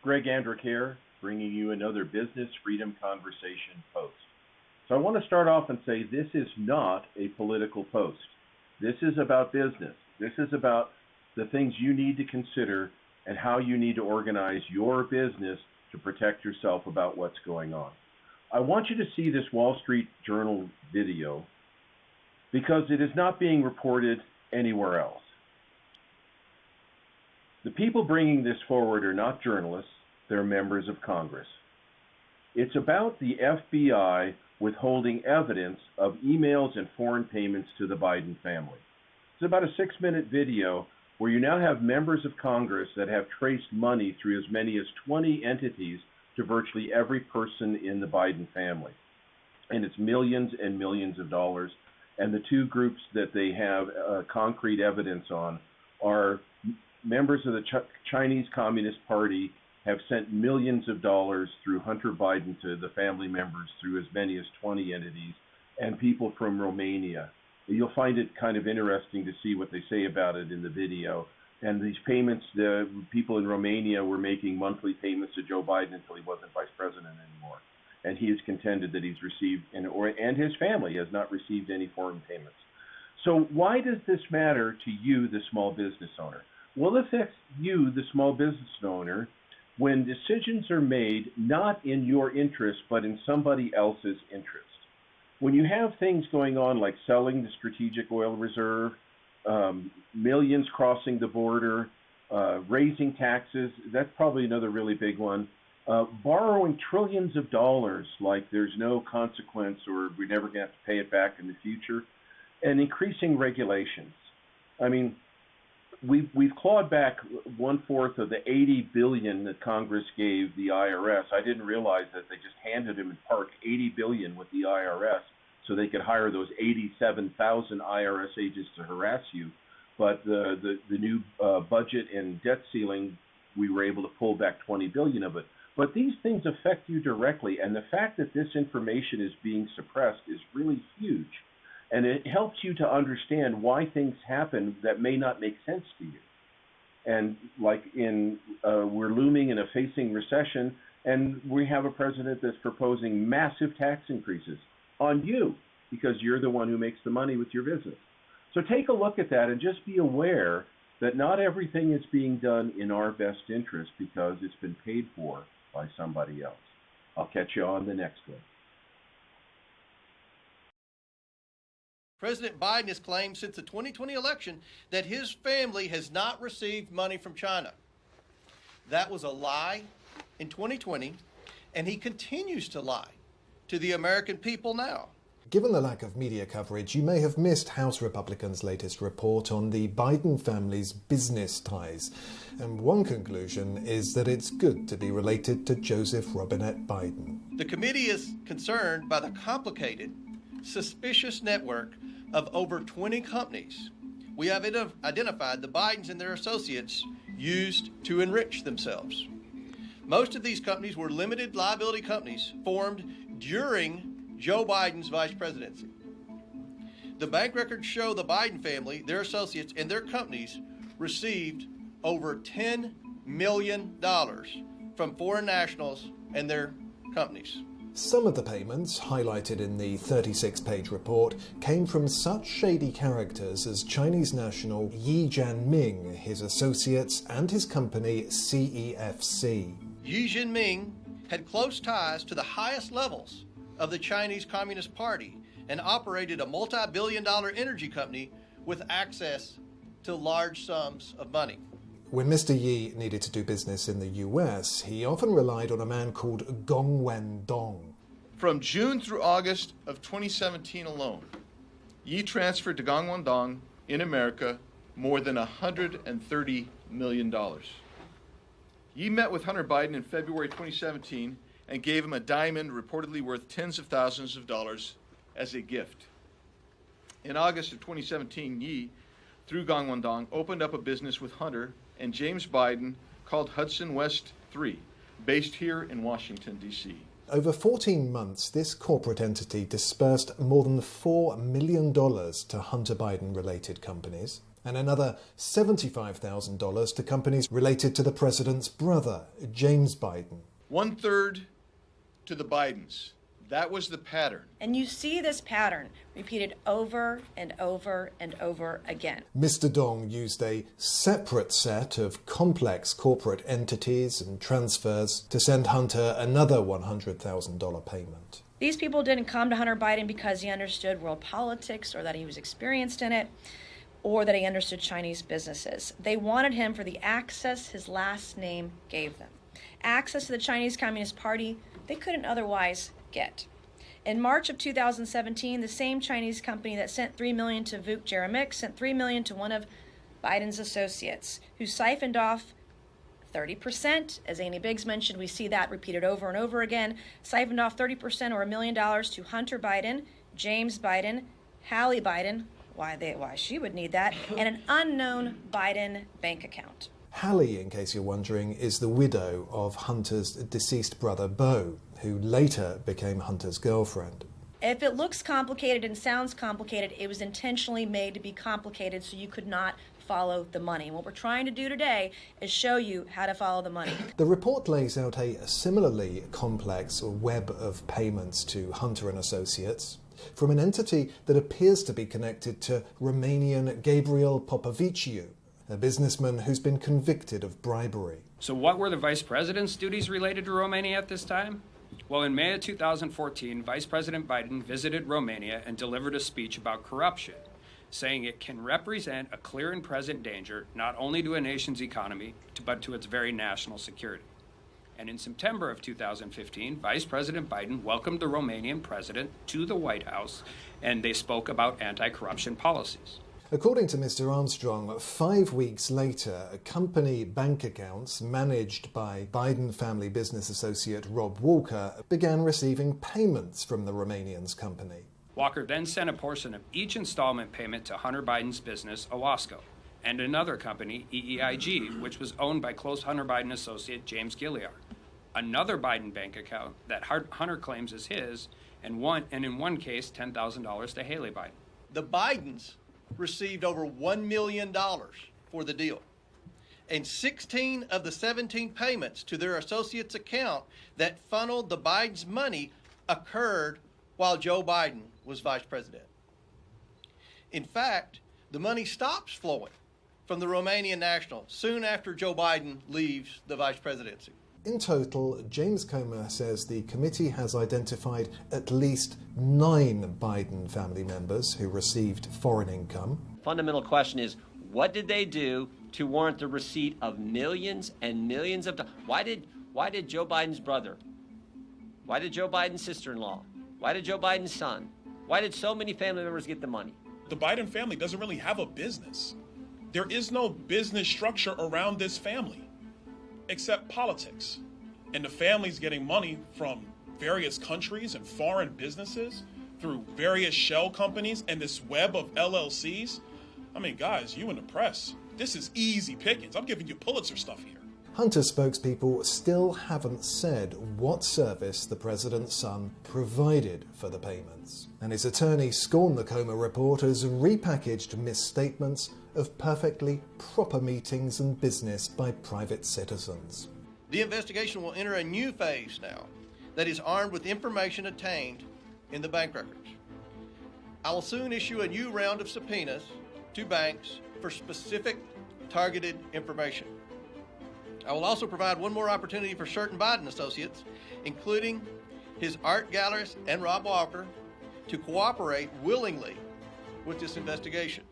Greg Andrick here, bringing you another Business Freedom Conversation post. So I want to start off and say this is not a political post. This is about business. This is about the things you need to consider and how you need to organize your business to protect yourself about what's going on. I want you to see this Wall Street Journal video because it is not being reported anywhere else. The people bringing this forward are not journalists, they're members of Congress. It's about the FBI withholding evidence of emails and foreign payments to the Biden family. It's about a 6-minute video where you now have members of Congress that have traced money through as many as 20 entities to virtually every person in the Biden family. And it's millions and millions of dollars. And the two groups that they have concrete evidence on are members of the Chinese Communist Party have sent millions of dollars through Hunter Biden to the family members through as many as 20 entities, and people from Romania. You'll find it kind of interesting to see what they say about it in the video. And these payments, the people in Romania were making monthly payments to Joe Biden until he wasn't vice president anymore. And he has contended that he's received, and his family has not received any foreign payments. So why does this matter to you, the small business owner? Well, it affects you, the small business owner, when decisions are made not in your interest, but in somebody else's interest. When you have things going on like selling the strategic oil reserve, millions crossing the border, raising taxes, that's probably another really big one. Borrowing trillions of dollars like there's no consequence or we're never going to have to pay it back in the future, and increasing regulations. I mean, we've clawed back 1/4 of the $80 billion that Congress gave the IRS. I didn't realize that they just handed him in part $80 billion with the IRS so they could hire those 87,000 IRS agents to harass you. But the new budget and debt ceiling, we were able to pull back $20 billion of it. But these things affect you directly, and the fact that this information is being suppressed is really huge. And it helps you to understand why things happen that may not make sense to you. And like we're looming in a facing recession, and we have a president that's proposing massive tax increases on you because you're the one who makes the money with your business. So take a look at that and just be aware that not everything is being done in our best interest because it's been paid for by somebody else. I'll catch you on the next one. President Biden has claimed since the 2020 election that his family has not received money from China. That was a lie in 2020, and he continues to lie to the American people now. Given the lack of media coverage, you may have missed House Republicans' latest report on the Biden family's business ties. And one conclusion is that it's good to be related to Joseph Robinette Biden. The committee is concerned by the complicated, suspicious network of over 20 companies we have identified the Bidens and their associates used to enrich themselves. Most of these companies were limited liability companies formed during Joe Biden's vice presidency. The bank records show the Biden family, their associates, and their companies received over $10 million from foreign nationals and their companies. Some of the payments, highlighted in the 36-page report, came from such shady characters as Chinese national Yi Jianming, his associates, and his company CEFC. Yi Jianming had close ties to the highest levels of the Chinese Communist Party and operated a multi-billion-dollar energy company with access to large sums of money. When Mr. Yi needed to do business in the US, he often relied on a man called Gong Wendong. From June through August of 2017 alone, Yi transferred to Gong Wendong in America more than $130 million. Yi met with Hunter Biden in February 2017 and gave him a diamond reportedly worth tens of thousands of dollars as a gift. In August of 2017, Yi, through Gong Wendong, opened up a business with Hunter and James Biden called Hudson West 3, based here in Washington, D.C. Over 14 months, this corporate entity dispersed more than $4 million to Hunter Biden-related companies. and another $75,000 to companies related to the president's brother, James Biden. 1/3 to the Bidens. That was the pattern. And you see this pattern repeated over and over and over again. Mr. Dong used a separate set of complex corporate entities and transfers to send Hunter another $100,000 payment. These people didn't come to Hunter Biden because he understood world politics or that he was experienced in it or that he understood Chinese businesses. They wanted him for the access his last name gave them. Access to the Chinese Communist Party they couldn't otherwise get. In March of 2017, the same Chinese company that sent $3 million to Vuk Jeremic sent $3 million to one of Biden's associates, who siphoned off 30%. As Annie Biggs mentioned, we see that repeated over and over again. Siphoned off 30% or $1 million to Hunter Biden, James Biden, Hallie Biden, why she would need that, and an unknown Biden bank account. Hallie, in case you're wondering, is the widow of Hunter's deceased brother, Beau, who later became Hunter's girlfriend. If it looks complicated and sounds complicated, it was intentionally made to be complicated so you could not follow the money. And what we're trying to do today is show you how to follow the money. The report lays out a similarly complex web of payments to Hunter and Associates from an entity that appears to be connected to Romanian Gabriel Popoviciu, a businessman who's been convicted of bribery. So what were the vice president's duties related to Romania at this time? Well, in May of 2014, Vice President Biden visited Romania and delivered a speech about corruption, saying it can represent a clear and present danger not only to a nation's economy, but to its very national security. And in September of 2015, Vice President Biden welcomed the Romanian president to the White House, and they spoke about anti-corruption policies. According to Mr. Armstrong, 5 weeks later, company bank accounts managed by Biden family business associate Rob Walker began receiving payments from the Romanian's company. Walker then sent a portion of each installment payment to Hunter Biden's business, Owasco, and another company, EEIG, which was owned by close Hunter Biden associate James Gilliard. Another Biden bank account that Hunter claims is his, and in one case, $10,000 to Hallie Biden. The Bidens received over $1 million for the deal. And 16 of the 17 payments to their associates' account that funneled the Biden's money occurred while Joe Biden was vice president. In fact, the money stops flowing from the Romanian national soon after Joe Biden leaves the vice presidency. In total, James Comer says the committee has identified at least 9 Biden family members who received foreign income. Fundamental question is, what did they do to warrant the receipt of millions and millions of dollars? Why did Joe Biden's brother? Why did Joe Biden's sister-in-law? Why did Joe Biden's son? Why did so many family members get the money? The Biden family doesn't really have a business. There is no business structure around this family, except politics. And the family's getting money from various countries and foreign businesses through various shell companies and this web of LLCs. I mean, guys, you in the press, this is easy pickings. I'm giving you Pulitzer stuff here. Hunter spokespeople still haven't said what service the president's son provided for the payments. And his attorney scorned the Comer report as repackaged misstatements of perfectly proper meetings and business by private citizens. The investigation will enter a new phase now that is armed with information obtained in the bank records. I will soon issue a new round of subpoenas to banks for specific targeted information. I will also provide one more opportunity for certain Biden associates, including his art gallerist and Rob Walker, to cooperate willingly with this investigation.